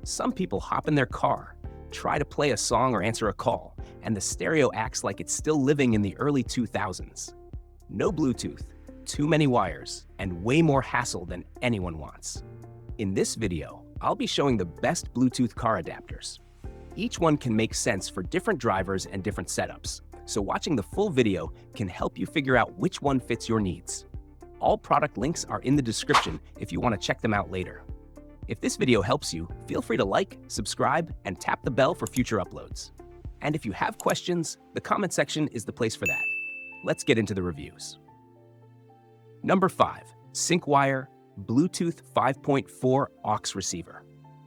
Some people hop in their car, try to play a song or answer a call, and the stereo acts like it's still living in the early 2000s. No Bluetooth, too many wires, and way more hassle than anyone wants. In this video, I'll be showing the best Bluetooth car adapters. Each one can make sense for different drivers and different setups, so watching the full video can help you figure out which one fits your needs. All product links are in the description if you want to check them out later. If this video helps you, feel free to like, subscribe, and tap the bell for future uploads. And if you have questions, the comment section is the place for that. Let's get into the reviews. Number 5. SyncWire Bluetooth 5.4 aux receiver.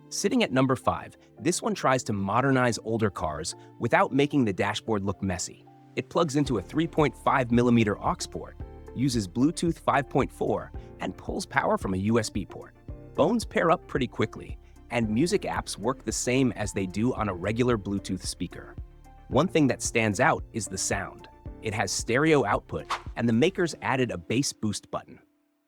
Sitting at number 5, this one tries to modernize older cars without making the dashboard look messy. It plugs into a 3.5mm aux port, uses Bluetooth 5.4, and pulls power from a USB port. Phones pair up pretty quickly, and music apps work the same as they do on a regular Bluetooth speaker. One thing that stands out is the sound. It has stereo output, and the makers added a bass boost button.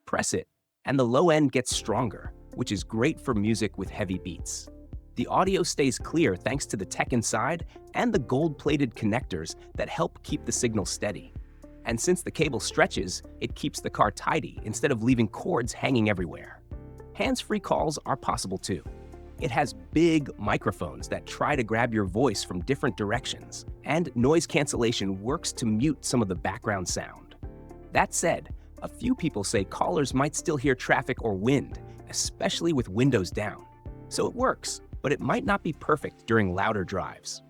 Press it, and the low end gets stronger, which is great for music with heavy beats. The audio stays clear thanks to the tech inside and the gold-plated connectors that help keep the signal steady. And since the cable stretches, it keeps the car tidy instead of leaving cords hanging everywhere. Hands-free calls are possible too. It has big microphones that try to grab your voice from different directions, and noise cancellation works to mute some of the background sound. That said, a few people say callers might still hear traffic or wind, especially with windows down. So it works, but it might not be perfect during louder drives.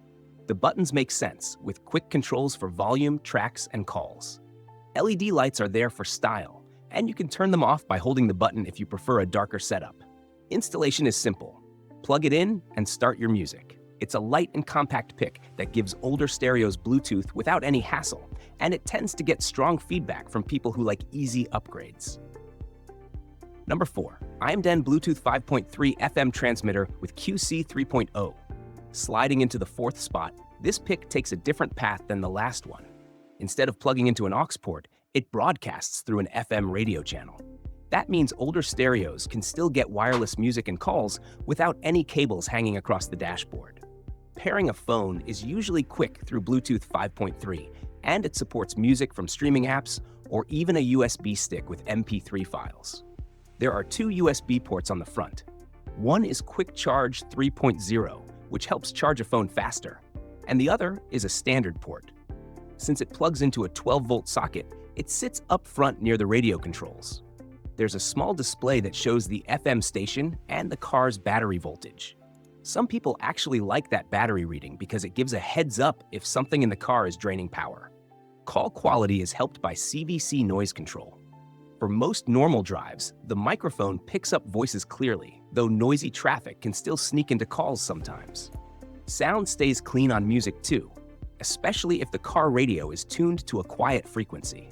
The buttons make sense, with quick controls for volume, tracks, and calls. LED lights are there for style, and you can turn them off by holding the button if you prefer a darker setup. Installation is simple. Plug it in and start your music. It's a light and compact pick that gives older stereos Bluetooth without any hassle, and it tends to get strong feedback from people who like easy upgrades. Number 4. IMDEN Bluetooth 5.3 FM transmitter with QC 3.0. Sliding into the 4th spot, this pick takes a different path than the last one. Instead of plugging into an aux port, it broadcasts through an FM radio channel. That means older stereos can still get wireless music and calls without any cables hanging across the dashboard. Pairing a phone is usually quick through Bluetooth 5.3, and it supports music from streaming apps or even a USB stick with MP3 files. There are 2 USB ports on the front. One is Quick Charge 3.0, which helps charge a phone faster, and the other is a standard port. Since it plugs into a 12-volt socket, it sits up front near the radio controls. There's a small display that shows the FM station and the car's battery voltage. Some people actually like that battery reading because it gives a heads up if something in the car is draining power. Call quality is helped by CVC noise control. For most normal drives, the microphone picks up voices clearly, though noisy traffic can still sneak into calls sometimes. Sound stays clean on music too, especially if the car radio is tuned to a quiet frequency.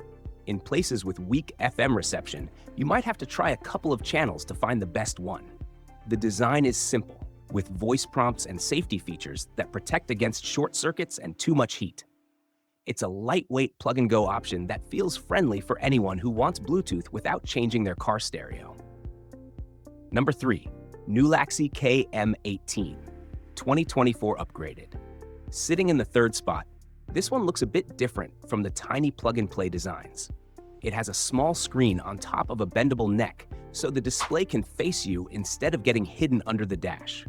In places with weak FM reception, you might have to try a couple of channels to find the best one. The design is simple, with voice prompts and safety features that protect against short circuits and too much heat. It's a lightweight plug-and-go option that feels friendly for anyone who wants Bluetooth without changing their car stereo. Number 3. Nulaxi KM18, 2024 upgraded. Sitting in the 3rd spot, this one looks a bit different from the tiny plug-and-play designs. It has a small screen on top of a bendable neck, so the display can face you instead of getting hidden under the dash.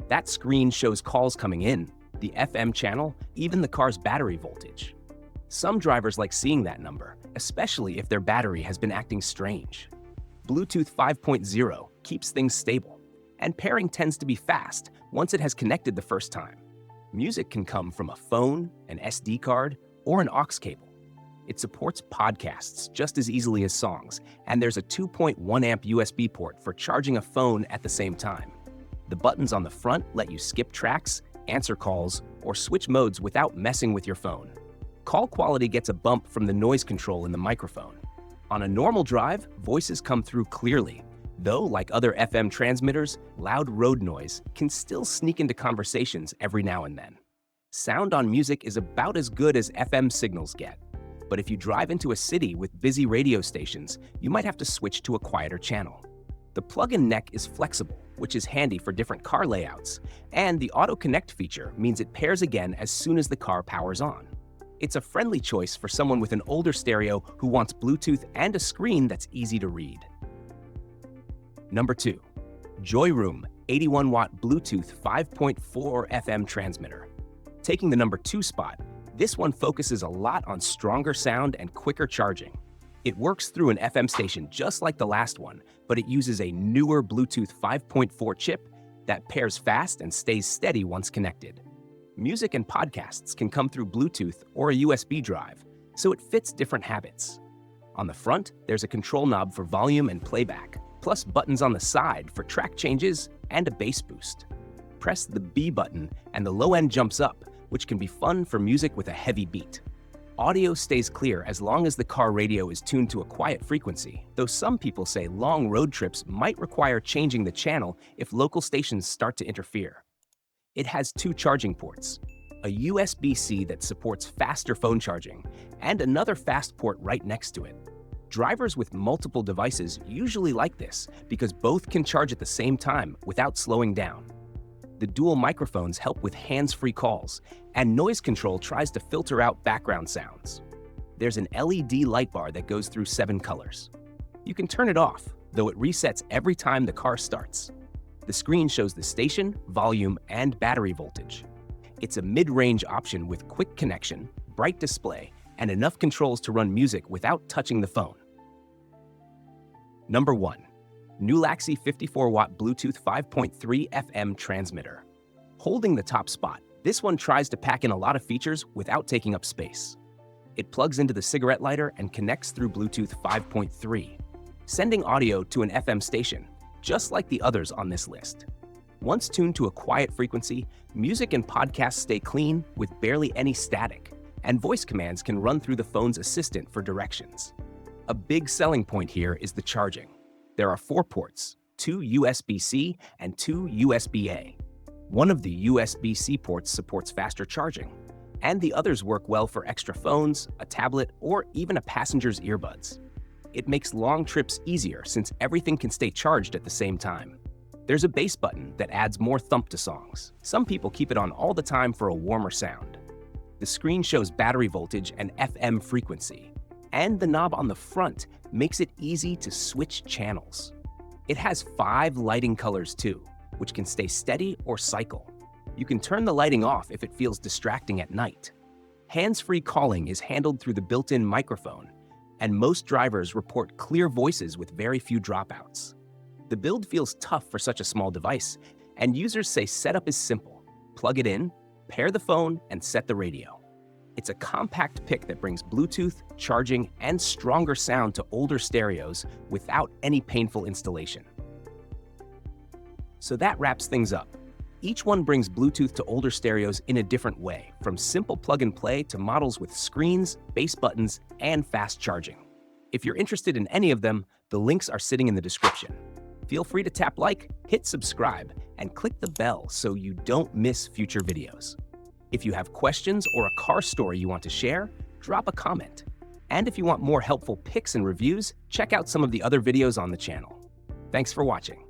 That screen shows calls coming in, the FM channel, even the car's battery voltage. Some drivers like seeing that number, especially if their battery has been acting strange. Bluetooth 5.0 keeps things stable, and pairing tends to be fast once it has connected the first time. Music can come from a phone, an SD card, or an aux cable. It supports podcasts just as easily as songs, and there's a 2.1 amp USB port for charging a phone at the same time. The buttons on the front let you skip tracks, answer calls, or switch modes without messing with your phone. Call quality gets a bump from the noise control in the microphone. On a normal drive, voices come through clearly, though like other FM transmitters, loud road noise can still sneak into conversations every now and then. Sound on music is about as good as FM signals get, but if you drive into a city with busy radio stations, you might have to switch to a quieter channel. The plug-in neck is flexible, which is handy for different car layouts, and the Auto Connect feature means it pairs again as soon as the car powers on. It's a friendly choice for someone with an older stereo who wants Bluetooth and a screen that's easy to read. Number 2. Joyroom 81-watt Bluetooth 5.4 FM transmitter. Taking the number 2 spot, this one focuses a lot on stronger sound and quicker charging. It works through an FM station just like the last one, but it uses a newer Bluetooth 5.4 chip that pairs fast and stays steady once connected. Music and podcasts can come through Bluetooth or a USB drive, so it fits different habits. On the front, there's a control knob for volume and playback, plus buttons on the side for track changes and a bass boost. Press the B button and the low end jumps up, which can be fun for music with a heavy beat. Audio stays clear as long as the car radio is tuned to a quiet frequency, though some people say long road trips might require changing the channel if local stations start to interfere. It has 2 charging ports, a USB-C that supports faster phone charging, and another fast port right next to it. Drivers with multiple devices usually like this because both can charge at the same time without slowing down. The dual microphones help with hands-free calls, and noise control tries to filter out background sounds. There's an LED light bar that goes through 7 colors. You can turn it off, though it resets every time the car starts. The screen shows the station, volume, and battery voltage. It's a mid-range option with quick connection, bright display, and enough controls to run music without touching the phone. Number 1. Nulaxi 54-watt Bluetooth 5.3 FM transmitter. Holding the top spot, this one tries to pack in a lot of features without taking up space. It plugs into the cigarette lighter and connects through Bluetooth 5.3, sending audio to an FM station, just like the others on this list. Once tuned to a quiet frequency, music and podcasts stay clean with barely any static, and voice commands can run through the phone's assistant for directions. A big selling point here is the charging. There are 4 ports, 2 USB-C and 2 USB-A. One of the USB-C ports supports faster charging, and the others work well for extra phones, a tablet, or even a passenger's earbuds. It makes long trips easier since everything can stay charged at the same time. There's a bass button that adds more thump to songs. Some people keep it on all the time for a warmer sound. The screen shows battery voltage and FM frequency, and the knob on the front makes it easy to switch channels. It has 5 lighting colors too, which can stay steady or cycle. You can turn the lighting off if it feels distracting at night. Hands-free calling is handled through the built-in microphone, and most drivers report clear voices with very few dropouts. The build feels tough for such a small device, and users say setup is simple. Plug it in, pair the phone, and set the radio. It's a compact pick that brings Bluetooth, charging, and stronger sound to older stereos without any painful installation. So that wraps things up. Each one brings Bluetooth to older stereos in a different way, from simple plug-and-play to models with screens, bass buttons, and fast charging. If you're interested in any of them, the links are sitting in the description. Feel free to tap like, hit subscribe, and click the bell so you don't miss future videos. If you have questions or a car story you want to share, drop a comment. And if you want more helpful picks and reviews, check out some of the other videos on the channel. Thanks for watching.